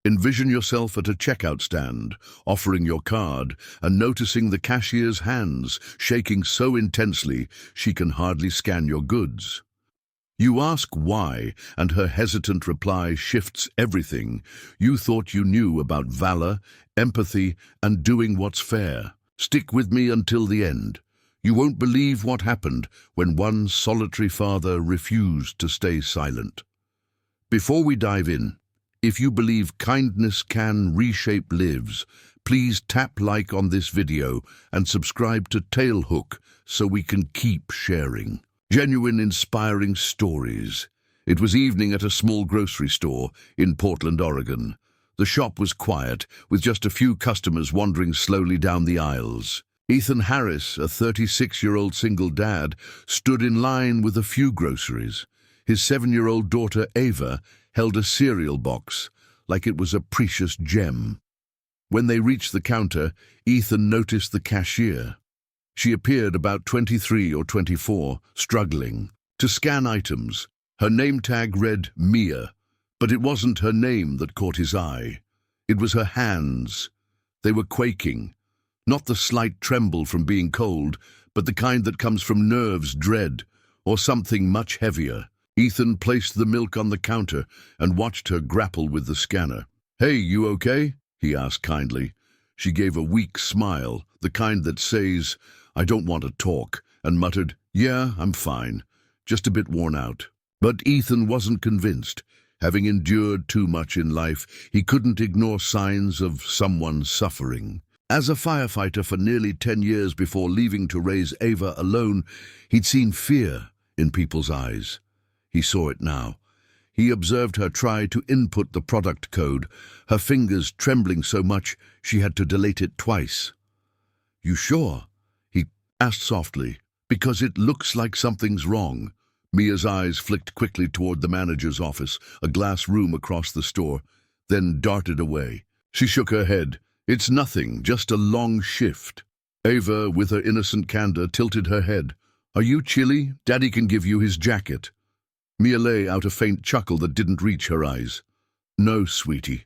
Envision yourself at a checkout stand, offering your card, and noticing the cashier's hands shaking so intensely she can hardly scan your goods. You ask why, and her hesitant reply shifts everything you thought you knew about valor, empathy, and doing what's fair. Stick with me until the end. You won't believe what happened when one solitary father refused to stay silent. Before we dive in, if you believe kindness can reshape lives, please tap like on this video and subscribe to TaleHook so we can keep sharing genuine, inspiring stories. It was evening at a small grocery store in Portland, Oregon. The shop was quiet, with just a few customers wandering slowly down the aisles. Ethan Harris, a 36-year-old single dad, stood in line with a few groceries. His 7-year-old daughter, Ava, held a cereal box like it was a precious gem. When they reached the counter, Ethan noticed the cashier. She appeared about 23 or 24, struggling to scan items. Her name tag read Mia, but it wasn't her name that caught his eye. It was her hands. They were quaking, not the slight tremble from being cold, but the kind that comes from nerves, dread, or something much heavier. Ethan placed the milk on the counter and watched her grapple with the scanner. "Hey, you okay?" he asked kindly. She gave a weak smile, the kind that says, "I don't want to talk," and muttered, "Yeah, I'm fine, just a bit worn out." But Ethan wasn't convinced. Having endured too much in life, he couldn't ignore signs of someone suffering. As a firefighter for nearly 10 years before leaving to raise Ava alone, he'd seen fear in people's eyes. He saw it now. He observed her try to input the product code, her fingers trembling so much she had to delete it twice. "You sure?" he asked softly. "Because it looks like something's wrong." Mia's eyes flicked quickly toward the manager's office, a glass room across the store, then darted away. She shook her head. "It's nothing, just a long shift." Ava, with her innocent candor, tilted her head. "Are you chilly? Daddy can give you his jacket." Mia let out a faint chuckle that didn't reach her eyes. "No, sweetie.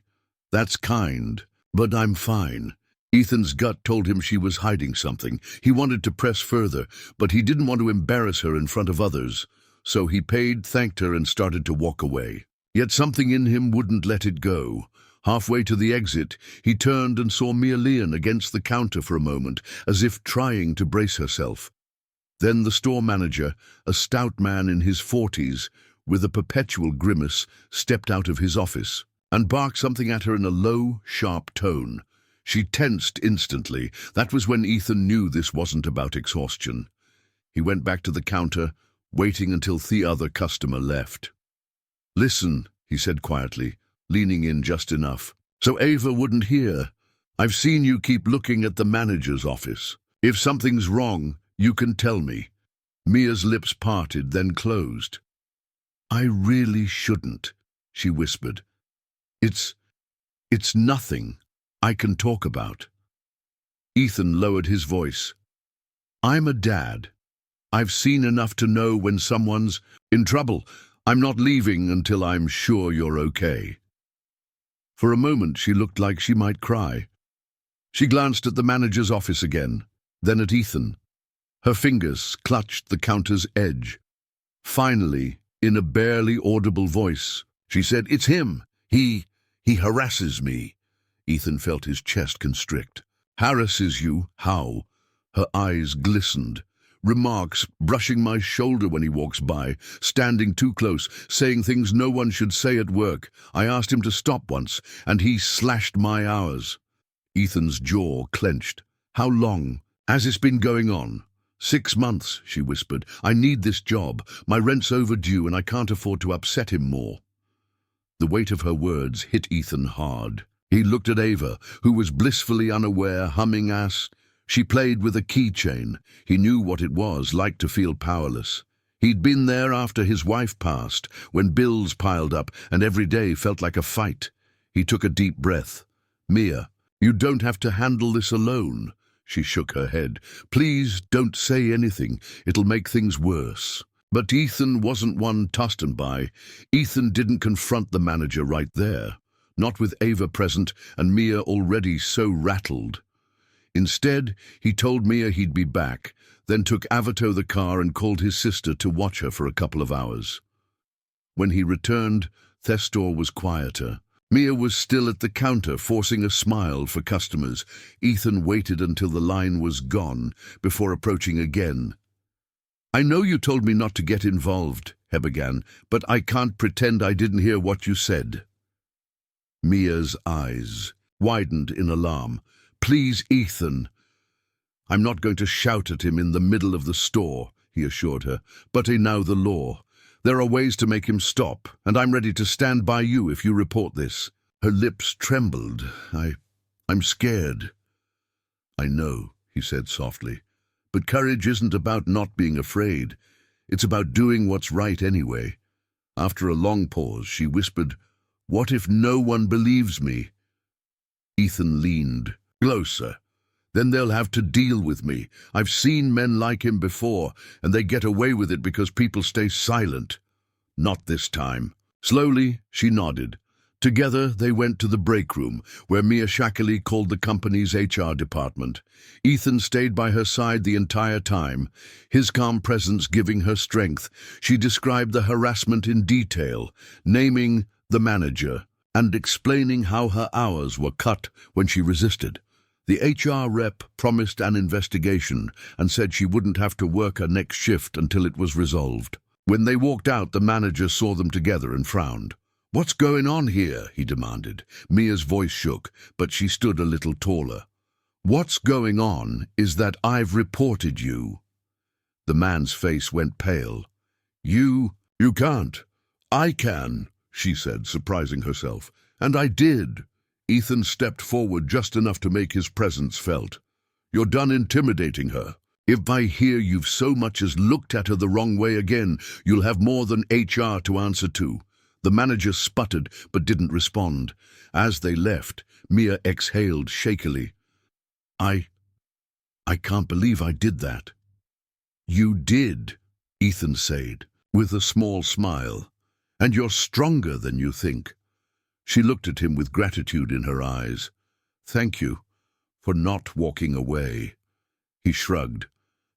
That's kind, but I'm fine." Ethan's gut told him she was hiding something. He wanted to press further, but he didn't want to embarrass her in front of others. So he paid, thanked her, and started to walk away. Yet something in him wouldn't let it go. Halfway to the exit, he turned and saw Mia against the counter for a moment, as if trying to brace herself. Then the store manager, a stout man in his 40s, with a perpetual grimace, stepped out of his office and barked something at her in a low, sharp tone. She tensed instantly. That was when Ethan knew this wasn't about exhaustion. He went back to the counter, waiting until the other customer left. "Listen," he said quietly, leaning in just enough, so Ava wouldn't hear. "I've seen you keep looking at the manager's office. If something's wrong, you can tell me." Mia's lips parted, then closed. "I really shouldn't," she whispered. It's nothing I can talk about." Ethan lowered his voice. "I'm a dad. I've seen enough to know when someone's in trouble. I'm not leaving until I'm sure you're okay." For a moment, she looked like she might cry. She glanced at the manager's office again, then at Ethan. Her fingers clutched the counter's edge. Finally, in a barely audible voice, she said, "It's him. He harasses me." Ethan felt his chest constrict. "Harasses you? How?" Her eyes glistened. "Remarks, brushing my shoulder when he walks by, standing too close, saying things no one should say at work. I asked him to stop once, and he slashed my hours." Ethan's jaw clenched. "How long has this been going on?" "6 months, she whispered. "I need this job. My rent's overdue and I can't afford to upset him more." The weight of her words hit Ethan hard. He looked at Ava, who was blissfully unaware, humming as she played with a keychain. He knew what it was like to feel powerless. He'd been there after his wife passed, when bills piled up and every day felt like a fight. He took a deep breath. "Mia, you don't have to handle this alone." She shook her head. "Please don't say anything. It'll make things worse." But Ethan wasn't one tossed and by. Ethan didn't confront the manager right there. not with Ava present and Mia already so rattled. Instead, he told Mia he'd be back, then took Ava to the car and called his sister to watch her for a couple of hours. When he returned, Thestor was quieter. Mia was still at the counter, forcing a smile for customers. Ethan waited until the line was gone before approaching again. "I know you told me not to get involved," he began, "but I can't pretend I didn't hear what you said." Mia's eyes widened in alarm. "Please, Ethan." "I'm not going to shout at him in the middle of the store," he assured her, "but I know the law. There are ways to make him stop, and I'm ready to stand by you if you report this." Her lips trembled. I'm scared." "I know," he said softly, "but courage isn't about not being afraid. It's about doing what's right anyway." After a long pause, she whispered, "What if no one believes me?" Ethan leaned closer. "Then they'll have to deal with me. I've seen men like him before, and they get away with it because people stay silent." "Not this time." Slowly, she nodded. Together, they went to the break room, where Mia Shackley called the company's HR department. Ethan stayed by her side the entire time, his calm presence giving her strength. She described the harassment in detail, naming the manager and explaining how her hours were cut when she resisted. The HR rep promised an investigation and said she wouldn't have to work her next shift until it was resolved. When they walked out, the manager saw them together and frowned. "What's going on here?" he demanded. Mia's voice shook, but she stood a little taller. "What's going on is that I've reported you." The man's face went pale. You can't." "I can," she said, surprising herself. "And I did." Ethan stepped forward just enough to make his presence felt. "You're done intimidating her. If I hear you've so much as looked at her the wrong way again, you'll have more than HR to answer to." The manager sputtered but didn't respond. As they left, Mia exhaled shakily. I can't believe I did that." "You did," Ethan said, with a small smile. "And you're stronger than you think." She looked at him with gratitude in her eyes. "Thank you for not walking away." He shrugged.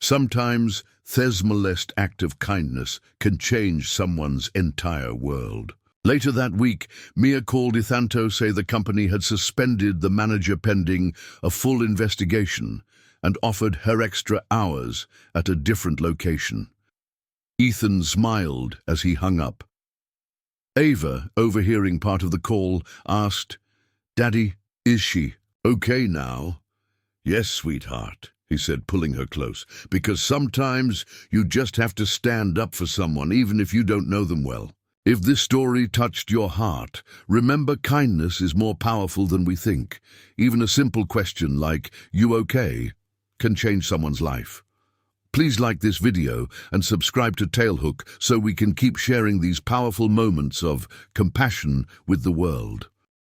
Sometimes Thesmolest act of kindness can change someone's entire world. Later that week, Mia called Ethan to say the company had suspended the manager pending a full investigation and offered her extra hours at a different location. Ethan smiled as he hung up. Ava, overhearing part of the call, asked, "Daddy, is she okay now?" "Yes, sweetheart," he said, pulling her close, "because sometimes you just have to stand up for someone, even if you don't know them well. If this story touched your heart, remember kindness is more powerful than we think. Even a simple question like, 'You okay?' can change someone's life." Please like this video and subscribe to TaleHook so we can keep sharing these powerful moments of compassion with the world.